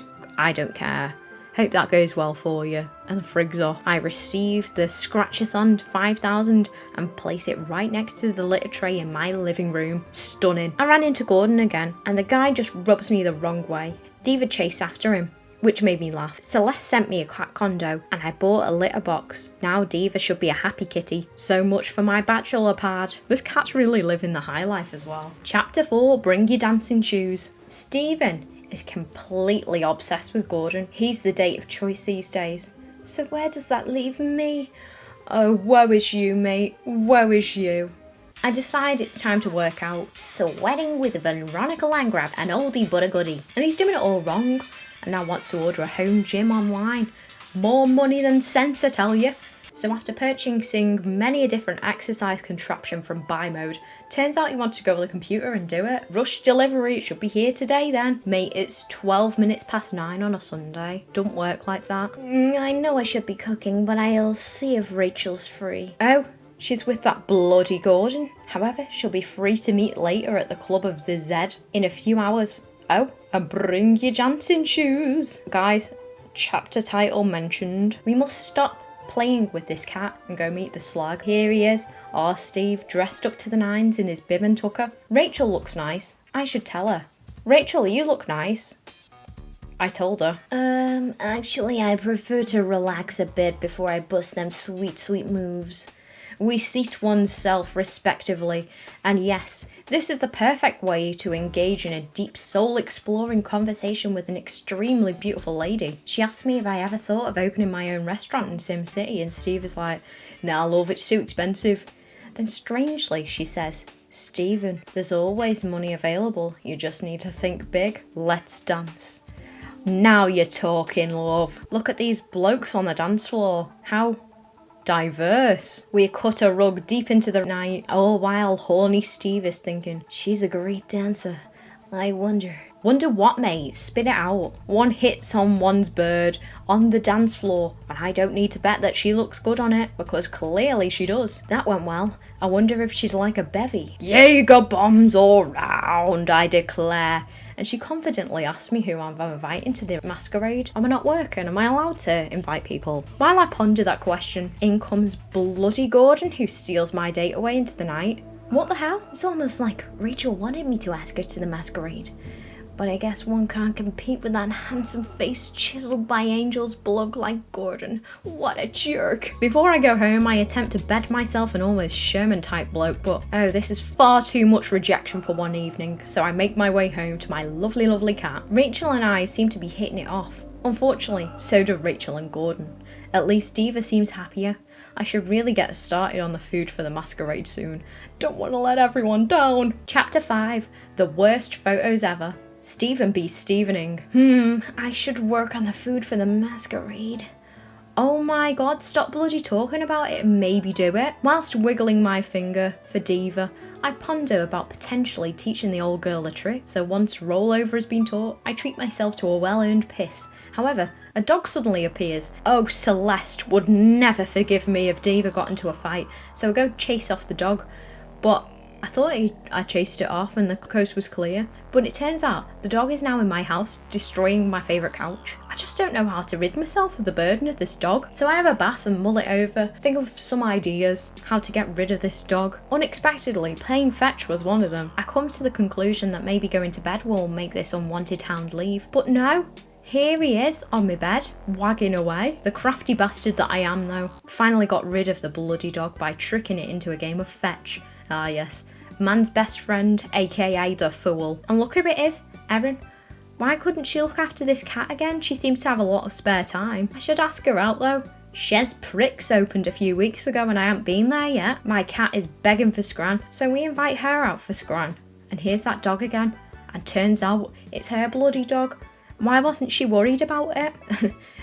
S1: don't care. Hope that goes well for you. And the frigs off. I received the Scratchathon 5000 and place it right next to the litter tray in my living room. Stunning. I ran into Gordon again and the guy just rubs me the wrong way. Diva chased after him, which made me laugh. Celeste sent me a cat condo and I bought a litter box. Now Diva should be a happy kitty. So much for my bachelor pad. This cat's really living the high life as well. Chapter 4, bring your dancing shoes. Stephen is completely obsessed with Gordon. He's the date of choice these days. So where does that leave me? Oh, woe is you, mate. Woe is you. I decide it's time to work out. Sweating with Veronica Landgrab, an oldie but a goodie. And he's doing it all wrong. And now wants to order a home gym online. More money than sense, I tell you. So after purchasing many a different exercise contraption from buy mode, turns out he wants to go on the computer and do it. Rush delivery, it should be here today then. Mate, it's 12 minutes past 9 on a Sunday. Don't work like that. I know I should be cooking, but I'll see if Rachel's free. Oh, she's with that bloody Gordon. However, she'll be free to meet later at the Club of the Z in a few hours. Oh, and bring your dancing shoes. Guys, chapter title mentioned. We must stop playing with this cat and go meet the slag. Here he is, our Steve, dressed up to the nines in his bib and tucker. Rachel looks nice. I should tell her. Rachel, you look nice. I told her. Actually, I prefer to relax a bit before I bust them sweet, sweet moves. We seat oneself respectively, and yes, this is the perfect way to engage in a deep soul-exploring conversation with an extremely beautiful lady. She asked me if I ever thought of opening my own restaurant in SimCity, and Steve is like, "Nah, love, it's too expensive." Then strangely, she says, "Stephen, there's always money available, you just need to think big. Let's dance." Now you're talking, love. Look at these blokes on the dance floor. How diverse. We cut a rug deep into the night, all while horny Steve is thinking, she's a great dancer. I wonder. Wonder what, mate? Spit it out. One hits on one's bird on the dance floor, and I don't need to bet that she looks good on it, because clearly she does. That went well. I wonder if she'd like a bevy. Jaeger bombs all round, I declare. And she confidently asked me who I'm inviting to the masquerade. Am I not working? Am I allowed to invite people? While I ponder that question, in comes bloody Gordon, who steals my date away into the night. What the hell? It's almost like Rachel wanted me to ask her to the masquerade. But I guess one can't compete with that handsome face chiseled by angels bloke like Gordon. What a jerk. Before I go home, I attempt to bed myself an almost Sherman-type bloke, but oh, this is far too much rejection for one evening, so I make my way home to my lovely, lovely cat. Rachel and I seem to be hitting it off. Unfortunately, so do Rachel and Gordon. At least Diva seems happier. I should really get started on the food for the masquerade soon. Don't want to let everyone down. Chapter 5, the worst photos ever. Stephen be Stevening. I should work on the food for the masquerade. Oh my god, stop bloody talking about it and maybe do it. Whilst wiggling my finger for Diva, I ponder about potentially teaching the old girl a trick. So once rollover has been taught, I treat myself to a well-earned piss. However, a dog suddenly appears. Oh, Celeste would never forgive me if Diva got into a fight, so I go chase off the dog. But I thought I chased it off and the coast was clear, but it turns out the dog is now in my house, destroying my favourite couch. I just don't know how to rid myself of the burden of this dog, so I have a bath and mull it over, think of some ideas, how to get rid of this dog. Unexpectedly, playing fetch was one of them. I come to the conclusion that maybe going to bed will make this unwanted hound leave, but no. Here he is on my bed, wagging away. The crafty bastard that I am though. Finally got rid of the bloody dog by tricking it into a game of fetch. Ah yes, man's best friend, aka the fool. And look who it is, Erin. Why couldn't she look after this cat again? She seems to have a lot of spare time. I should ask her out though. Shez Pricks opened a few weeks ago and I haven't been there yet. My cat is begging for scran, so we invite her out for scran. And here's that dog again. And turns out it's her bloody dog. Why wasn't she worried about it?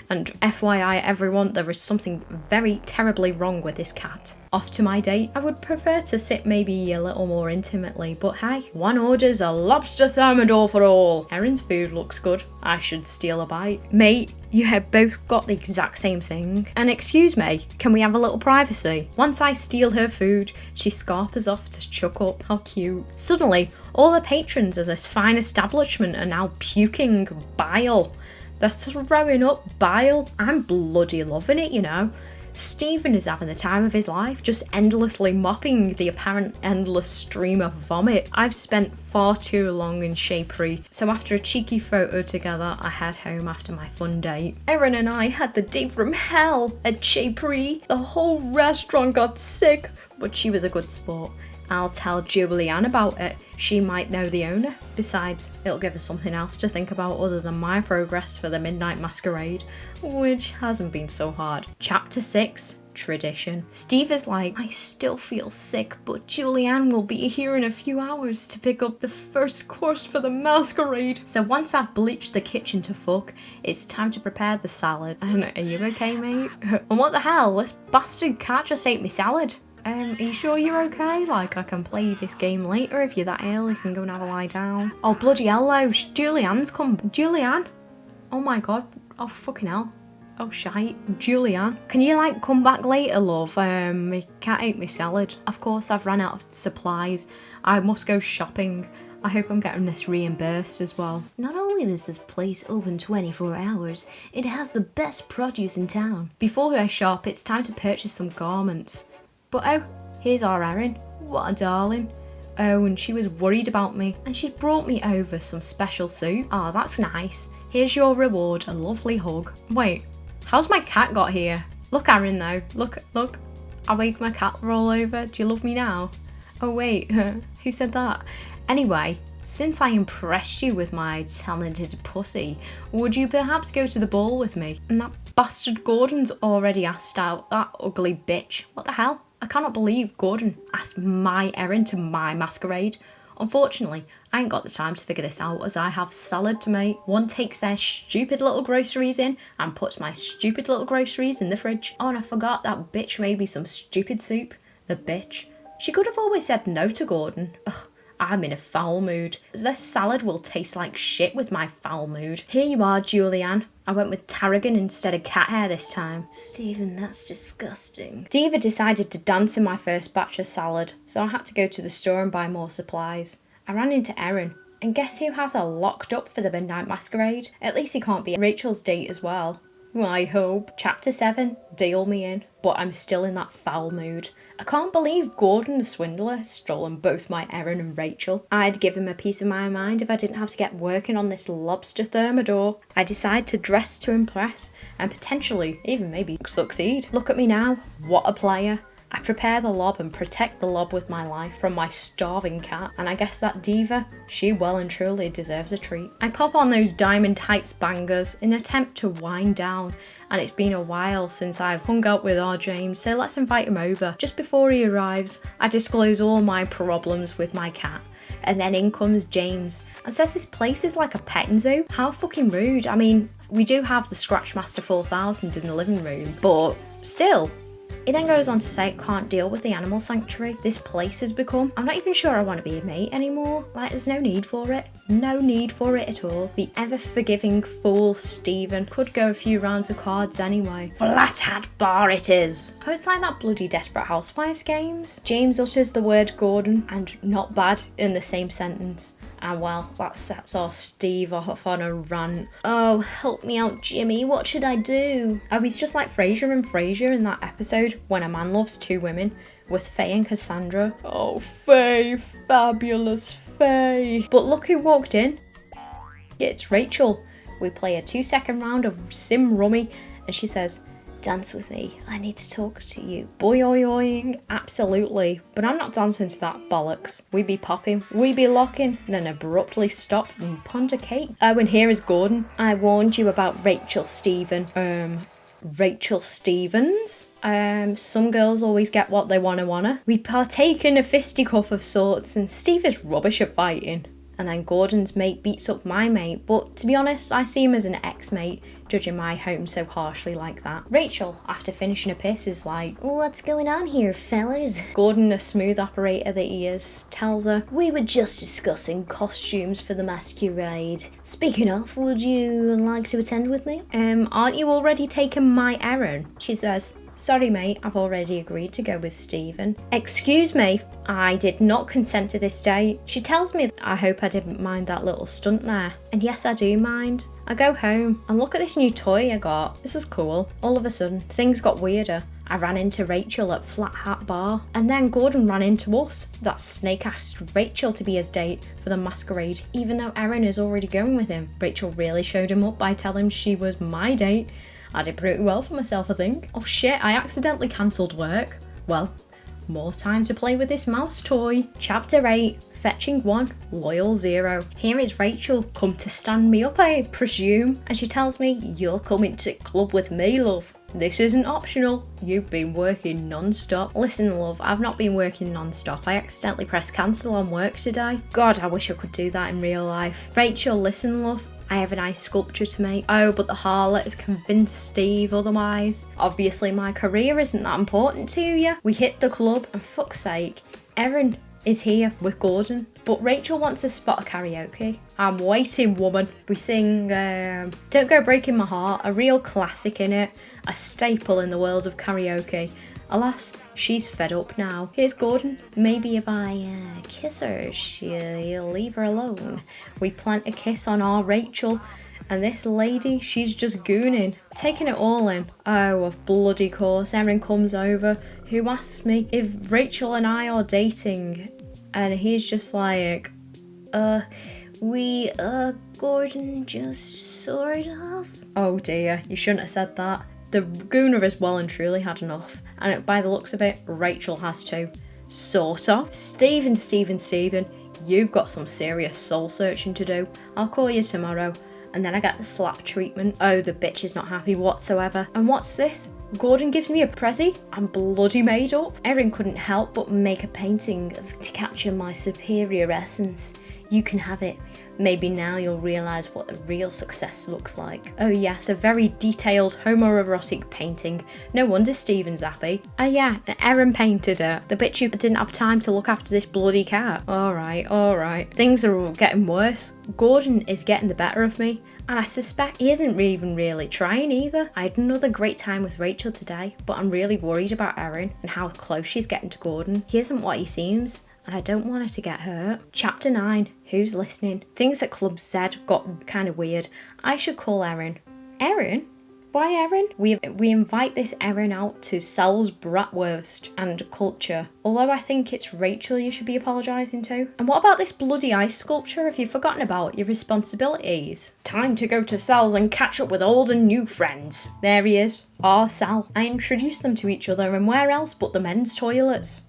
S1: And FYI everyone, there is something very terribly wrong with this cat. Off to my date. I would prefer to sit maybe a little more intimately, but hey, one orders a lobster thermidor for all. Erin's food looks good. I should steal a bite. Mate, you have both got the exact same thing. And excuse me, can we have a little privacy? Once I steal her food, she scarpers off to chuck up. How cute. Suddenly, all the patrons of this fine establishment are now puking bile. They're throwing up bile. I'm bloody loving it, you know. Stephen is having the time of his life, just endlessly mopping the apparent endless stream of vomit. I've spent far too long in Shapery, so after a cheeky photo together, I head home after my fun date. Erin and I had the date from hell at Shapery. The whole restaurant got sick, but she was a good sport. I'll tell Julianne about it. She might know the owner. Besides, it'll give her something else to think about other than my progress for the Midnight Masquerade, which hasn't been so hard. Chapter 6, Tradition. Steve is like, I still feel sick, but Julianne will be here in a few hours to pick up the first course for the masquerade. So once I've bleached the kitchen to fuck, it's time to prepare the salad. And are you okay, mate? And what the hell? This bastard cat just ate me salad. Are you sure you're okay? Like, I can play this game later if you're that ill. You can go and have a lie down. Oh, bloody hell, though. Julianne's come. Julianne? Oh my god. Oh, fucking hell. Oh, shite. Julianne? Can you, like, come back later, love? My cat ate my salad. Of course, I've run out of supplies. I must go shopping. I hope I'm getting this reimbursed as well. Not only is this place open 24 hours, it has the best produce in town. Before I shop, it's time to purchase some garments. But oh, here's our Erin. What a darling. Oh, and she was worried about me, and she brought me over some special soup. Oh, that's nice. Here's your reward, a lovely hug. Wait, how's my cat got here? Look, Erin, though. Look. I'll make my cat roll over. Do you love me now? Oh, wait, who said that? Anyway, since I impressed you with my talented pussy, would you perhaps go to the ball with me? And that bastard Gordon's already asked out that ugly bitch. What the hell? I cannot believe Gordon asked my Erin to my masquerade. Unfortunately, I ain't got the time to figure this out as I have salad to make. One takes their stupid little groceries in and puts my stupid little groceries in the fridge. Oh, and I forgot that bitch made me some stupid soup. The bitch. She could have always said no to Gordon. Ugh. I'm in a foul mood. This salad will taste like shit with my foul mood. Here you are, Julianne. I went with tarragon instead of cat hair this time. Stephen, that's disgusting. Diva decided to dance in my first batch of salad, so I had to go to the store and buy more supplies. I ran into Erin, and guess who has her locked up for the Midnight Masquerade? At least he can't be Rachel's date as well. Well, I hope. Chapter 7, deal me in. But I'm still in that foul mood. I can't believe Gordon the swindler has stolen both my Erin and Rachel. I'd give him a piece of my mind if I didn't have to get working on this lobster thermidor. I decide to dress to impress and potentially even maybe succeed. Look at me now. What a player. I prepare the lob and protect the lob with my life from my starving cat, and I guess that diva, she well and truly deserves a treat. I pop on those Diamond Heights bangers in an attempt to wind down, and it's been a while since I've hung out with our James, so let's invite him over. Just before he arrives, I disclose all my problems with my cat. And then in comes James and says this place is like a petting zoo. How fucking rude. I mean, we do have the Scratchmaster 4000 in the living room, but still, He then goes on to say it can't deal with the animal sanctuary this place has become. I'm not even sure I want to be a mate anymore. Like, there's no need for it. No need for it at all. The ever-forgiving fool Stephen could go a few rounds of cards anyway. Flat Hat Bar it is. Oh, it's like that bloody Desperate Housewives games. James utters the word Gordon and not bad in the same sentence. And well, that sets our Steve off on a rant. Oh, help me out, Jimmy. What should I do? Oh, he's just like Frasier and Frasier in that episode when a man loves two women with Faye and Cassandra. Oh, Faye, fabulous Faye. But look who walked in. It's Rachel. We play a 2-second round of Sim Rummy and she says, dance with me, I need to talk to you. Boing, absolutely. But I'm not dancing to that bollocks. We be popping, we be locking, and then abruptly stop and ponder cake. Oh, and here is Gordon. I warned you about Rachel Stephen. Rachel Stevens. Some girls always get what they wanna. We partake in a fisticuff of sorts, and Steve is rubbish at fighting. And then Gordon's mate beats up my mate, but to be honest, I see him as an ex-mate, judging my home so harshly like that. Rachel, after finishing a piss, is like, what's going on here, fellas? Gordon, a smooth operator that he is, tells her, we were just discussing costumes for the Masquerade. Speaking of, would you like to attend with me? Aren't you already taken my errand? She says, sorry mate, I've already agreed to go with Stephen. Excuse me, I did not consent to this date. She tells me I hope I didn't mind that little stunt there. And yes, I do mind. I go home and look at this new toy I got. This is cool. All of a sudden, things got weirder. I ran into Rachel at Flat Hat Bar, and then Gordon ran into us. That snake asked Rachel to be his date for the Masquerade, even though Erin is already going with him. Rachel really showed him up by telling him she was my date. I did pretty well for myself, I think. Oh shit, I accidentally cancelled work. Well, more time to play with this mouse toy. Chapter 8, Fetching 1, Loyal 0. Here is Rachel, come to stand me up, I presume. And she tells me, you're coming to club with me, love. This isn't optional. You've been working non-stop. Listen, love, I've not been working non-stop. I accidentally pressed cancel on work today. God, I wish I could do that in real life. Rachel, listen, love. I have a nice sculpture to make. Oh, but the harlot has convinced Steve otherwise. Obviously, my career isn't that important to you. We hit the club, and fuck's sake, Erin is here with Gordon. But Rachel wants a spot of karaoke. I'm waiting, woman. We sing Don't Go Breaking My Heart, a real classic in it, a staple in the world of karaoke. Alas, she's fed up now. Here's Gordon. Maybe if I kiss her, she'll leave her alone. We plant a kiss on our Rachel, and this lady, she's just gooning, taking it all in. Oh, of bloody course, Erin comes over, who asks me if Rachel and I are dating, and he's just like, Gordon, just sort of. Oh dear, you shouldn't have said that. The gooner has well and truly had enough, and by the looks of it, Rachel has too. Sort of. Stephen, you've got some serious soul searching to do. I'll call you tomorrow. And then I get the slap treatment. Oh, the bitch is not happy whatsoever. And what's this? Gordon gives me a prezi? I'm bloody made up. Erin couldn't help but make a painting to capture my superior essence. You can have it. Maybe now you'll realise what a real success looks like. Oh yes, a very detailed homoerotic painting. No wonder Stephen's happy. Oh yeah, Erin painted it. The bitch who didn't have time to look after this bloody cat. Alright. Things are getting worse. Gordon is getting the better of me. And I suspect he isn't even really trying either. I had another great time with Rachel today, but I'm really worried about Erin and how close she's getting to Gordon. He isn't what he seems, and I don't want her to get hurt. Chapter 9, who's listening? Things at Club Z got kind of weird. I should call Erin. Erin? Why Erin? We invite this Erin out to Sal's bratwurst and culture. Although I think it's Rachel you should be apologising to. And what about this bloody ice sculpture? Have you forgotten about your responsibilities? Time to go to Sal's and catch up with old and new friends. There he is, our Sal. I introduced them to each other, and where else but the men's toilets?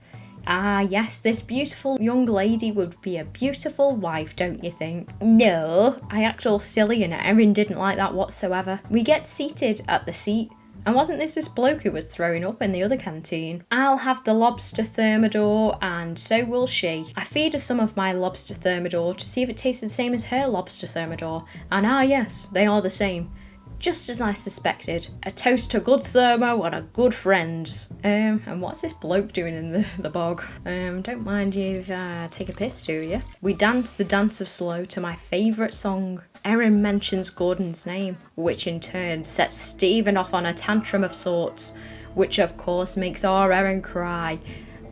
S1: Ah yes, this beautiful young lady would be a beautiful wife, don't you think? No, I act all silly and Erin didn't like that whatsoever. We get seated at the seat. And wasn't this bloke who was throwing up in the other canteen? I'll have the lobster thermidor, and so will she. I feed her some of my lobster thermidor to see if it tastes the same as her lobster thermidor. And ah yes, they are the same. just as I suspected. A toast to good thermo and a good friends. And what's this bloke doing in the bog? Don't mind you take a piss, do you? We danced the dance of slow to my favourite song. Erin mentions Gordon's name, which in turn sets Stephen off on a tantrum of sorts, which of course makes our Erin cry.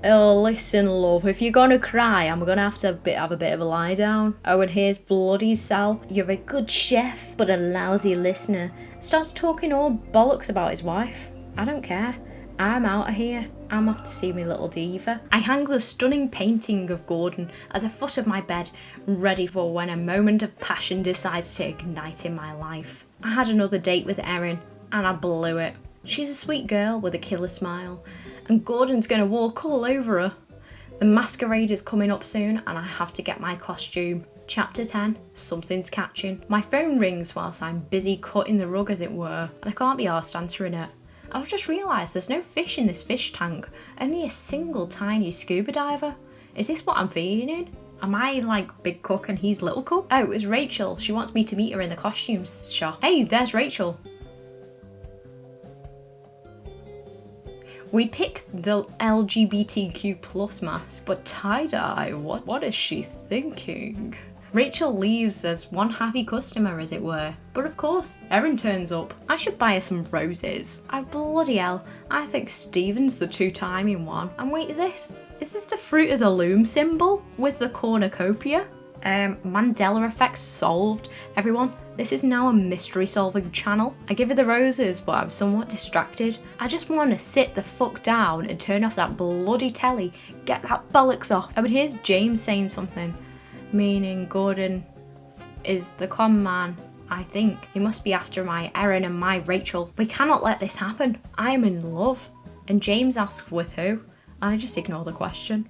S1: Oh, listen, love, if you're gonna cry, I'm gonna have a bit of a lie down. Oh, and here's bloody Sal. You're a good chef, but a lousy listener. Starts talking all bollocks about his wife. I don't care. I'm out of here. I'm off to see my little diva. I hang the stunning painting of Gordon at the foot of my bed, ready for when a moment of passion decides to ignite in my life. I had another date with Erin, and I blew it. She's a sweet girl with a killer smile, and Gordon's gonna walk all over her. The Masquerade is coming up soon, and I have to get my costume. Chapter 10, something's catching. My phone rings whilst I'm busy cutting the rug, as it were, and I can't be arsed answering it. I've just realised there's no fish in this fish tank, only a single tiny scuba diver. Is this what I'm feeding? Am I like big cook and he's little cook? Oh, it's Rachel. She wants me to meet her in the costumes shop. Hey, there's Rachel. We picked the LGBTQ plus mask, but tie-dye, what is she thinking? Rachel leaves as one happy customer, as it were. But of course, Erin turns up. I should buy her some roses. Oh, bloody hell, I think Stephen's the two-timing one. And wait, is this the Fruit of the Loom symbol with the cornucopia? Mandela effect solved. Everyone, this is now a mystery solving channel. I give her the roses, but I'm somewhat distracted. I just want to sit the fuck down and turn off that bloody telly. Get that bollocks off. Oh, but here's James saying something. Meaning Gordon is the con man, I think. He must be after my Erin and my Rachel. We cannot let this happen. I am in love. And James asks with who? And I just ignore the question.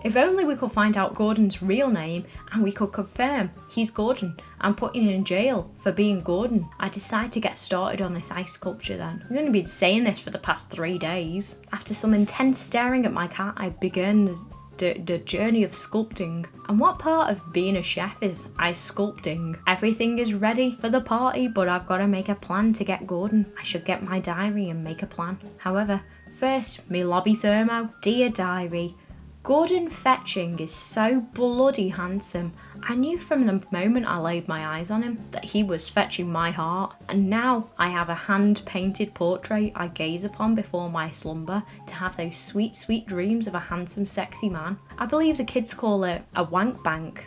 S1: If only we could find out Gordon's real name and we could confirm he's Gordon and put him in jail for being Gordon. I decide to get started on this ice sculpture then. I've only been saying this for the past 3 days. After some intense staring at my cat, I began the journey of sculpting. And what part of being a chef is ice sculpting? Everything is ready for the party, but I've got to make a plan to get Gordon. I should get my diary and make a plan. However, first, me lobby thermo. Dear diary, Gordon Fetching is so bloody handsome. I knew from the moment I laid my eyes on him that he was fetching my heart, and now I have a hand-painted portrait I gaze upon before my slumber to have those sweet, sweet dreams of a handsome, sexy man. I believe the kids call it a wank bank.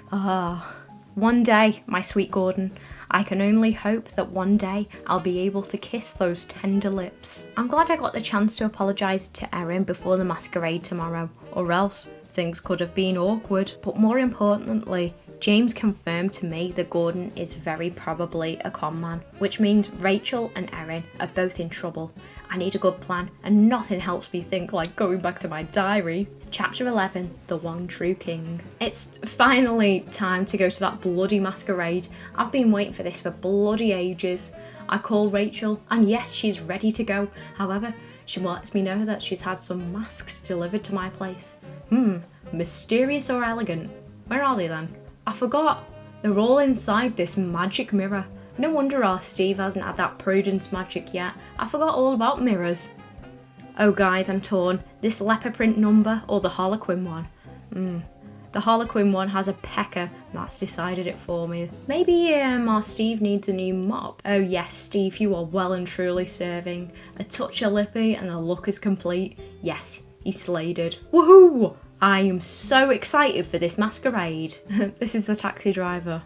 S1: One day, my sweet Gordon, I can only hope that one day I'll be able to kiss those tender lips. I'm glad I got the chance to apologise to Erin before the masquerade tomorrow, or else things could have been awkward. But more importantly, James confirmed to me that Gordon is very probably a con man, which means Rachel and Erin are both in trouble. I need a good plan, and nothing helps me think like going back to my diary. Chapter 11, The One True King. It's finally time to go to that bloody masquerade. I've been waiting for this for bloody ages. I call Rachel, and yes, she's ready to go. However, she lets me know that she's had some masks delivered to my place. Mysterious or elegant? Where are they then? I forgot. They're all inside this magic mirror. No wonder our Steve hasn't had that Prudence magic yet. I forgot all about mirrors. Oh guys, I'm torn. This leopard print number or the Harlequin one? The Harlequin one has a pecker. That's decided it for me. Maybe our Steve needs a new mop. Oh yes, Steve, you are well and truly serving. A touch of lippy and the look is complete. Yes, he's sladed. Woohoo! I am so excited for this masquerade. This is the taxi driver.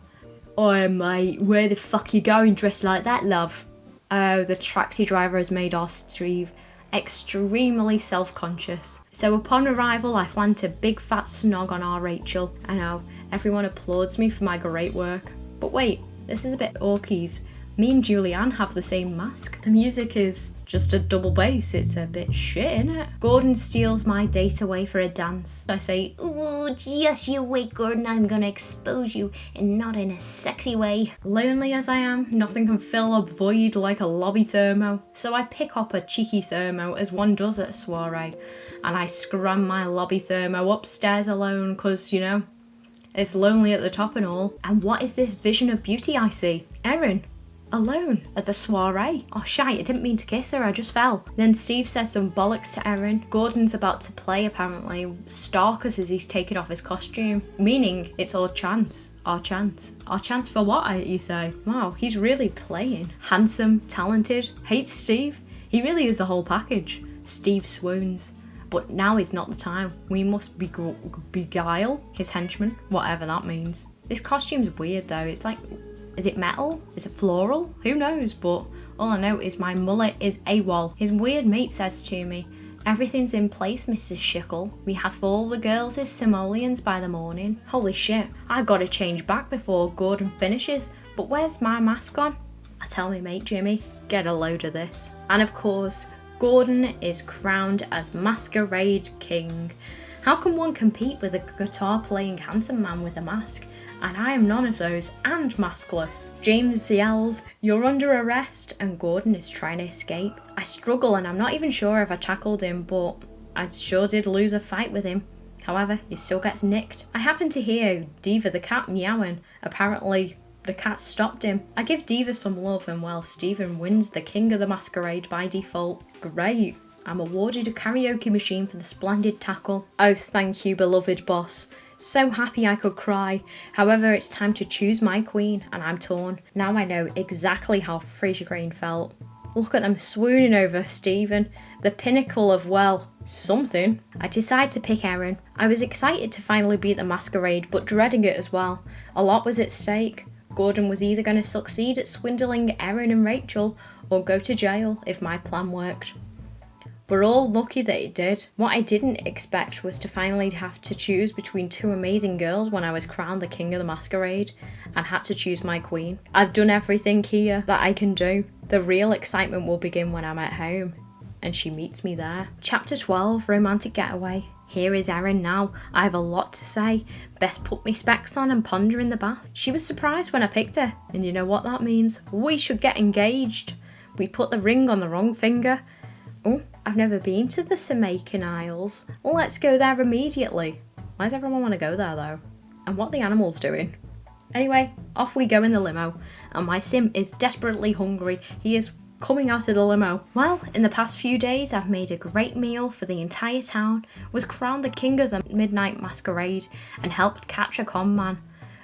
S1: Oi mate, where the fuck you going dressed like that, love? Oh, the taxi driver has made our Steve extremely self-conscious. So upon arrival, I plant a big fat snog on our Rachel. I know, everyone applauds me for my great work. But wait, this is a bit orkies. Me and Julianne have the same mask. The music is just a double bass. It's a bit shit, innit? Gordon steals my date away for a dance. I say, ooh, just you wait, Gordon, I'm gonna expose you, and not in a sexy way. Lonely as I am, nothing can fill a void like a lobby thermo. So I pick up a cheeky thermo, as one does at a soiree, and I scram my lobby thermo upstairs alone, cause, you know, it's lonely at the top and all. And what is this vision of beauty I see? Erin. alone at the soiree. Oh shite, I didn't mean to kiss her, I just fell. Then Steve says some bollocks to Erin. Gordon's about to play apparently. Stalkers as he's taking off his costume. Meaning it's our chance. Our chance. Our chance for what, you say? Wow, he's really playing. Handsome, talented, hates Steve. He really is the whole package. Steve swoons. But now is not the time. We must beguile his henchman, whatever that means. This costume's weird though. It's like, is it metal? Is it floral? Who knows? But all I know is my mullet is AWOL. His weird mate says to me, everything's in place, Mrs. Shickle. We have all the girls as simoleons by the morning. Holy shit, I gotta change back before Gordon finishes. But where's my mask gone? I tell me mate Jimmy, get a load of this. And of course, Gordon is crowned as Masquerade King. How can one compete with a guitar-playing handsome man with a mask? And I am none of those, and maskless. James yells, you're under arrest, and Gordon is trying to escape. I struggle and I'm not even sure if I tackled him, but I sure did lose a fight with him. However, he still gets nicked. I happen to hear Diva the cat meowing. Apparently, the cat stopped him. I give Diva some love and well, Stephen wins the King of the Masquerade by default. Great. I'm awarded a karaoke machine for the splendid tackle. Oh, thank you, beloved boss. So happy I could cry. However, it's time to choose my queen, and I'm torn. Now I know exactly how Fraser Crane felt. Look at them swooning over Stephen, the pinnacle of, well, something. I decide to pick Erin. I was excited to finally beat the Masquerade, but dreading it as well. A lot was at stake. Gordon was either going to succeed at swindling Erin and Rachel, or go to jail if my plan worked. We're all lucky that it did. What I didn't expect was to finally have to choose between two amazing girls when I was crowned the King of the Masquerade and had to choose my queen. I've done everything here that I can do. The real excitement will begin when I'm at home and she meets me there. Chapter 12, Romantic Getaway. Here is Erin now. I have a lot to say. Best put me specs on and ponder in the bath. She was surprised when I picked her, and you know what that means. We should get engaged. We put the ring on the wrong finger. Oh, I've never been to the Jamaican Isles. Let's go there immediately. Why does everyone want to go there though? And what are the animals doing? Anyway, off we go in the limo, and my sim is desperately hungry. He is coming out of the limo. Well, in the past few days I've made a great meal for the entire town, was crowned the King of the Midnight Masquerade, and helped catch a con man.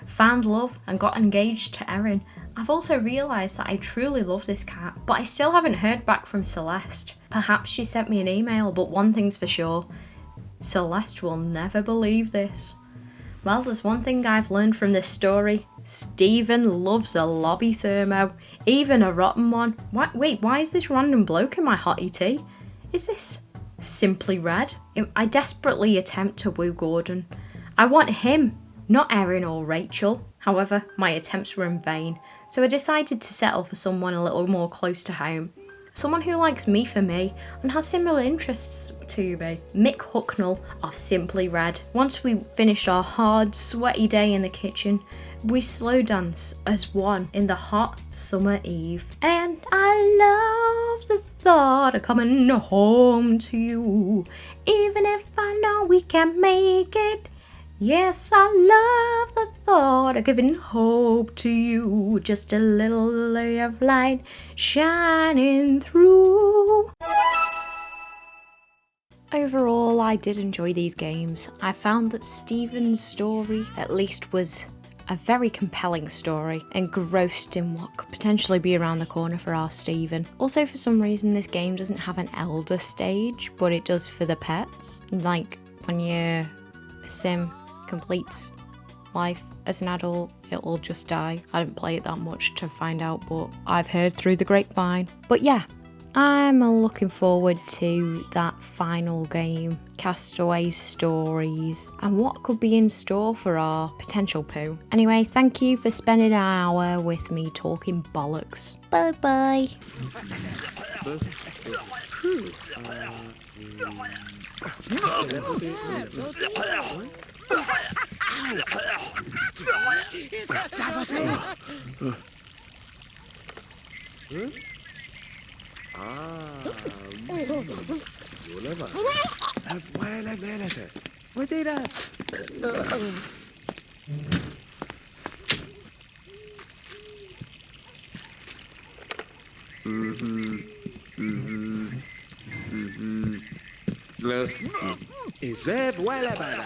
S1: Found love and got engaged to Erin. I've also realised that I truly love this cat, but I still haven't heard back from Celeste. Perhaps she sent me an email, but one thing's for sure, Celeste will never believe this. Well, there's one thing I've learned from this story. Stephen loves a lobby thermo, even a rotten one. Wait, why is this random bloke in my hottie tea? Is this Simply Red? I desperately attempt to woo Gordon. I want him, not Erin or Rachel. However, my attempts were in vain, so I decided to settle for someone a little more close to home. Someone who likes me for me and has similar interests to me. Mick Hucknall of Simply Red. Once we finish our hard, sweaty day in the kitchen, we slow dance as one in the hot summer eve. And I love the thought of coming home to you, even if I know we can't make it. Yes, I love the thought of giving hope to you, just a little ray of light shining through. Overall, I did enjoy these games. I found that Stephen's story, at least, was a very compelling story, engrossed in what could potentially be around the corner for our Stephen. Also, for some reason, this game doesn't have an elder stage, but it does for the pets. Like, when your sim completes life as an adult, it will just die. I didn't play it that much to find out, but I've heard through the grapevine. But yeah, I'm looking forward to that final game, Castaway Stories, and what could be in store for our potential poo. Anyway, thank you for spending an hour with me talking bollocks. Bye bye.
S2: Et voilà, voilà.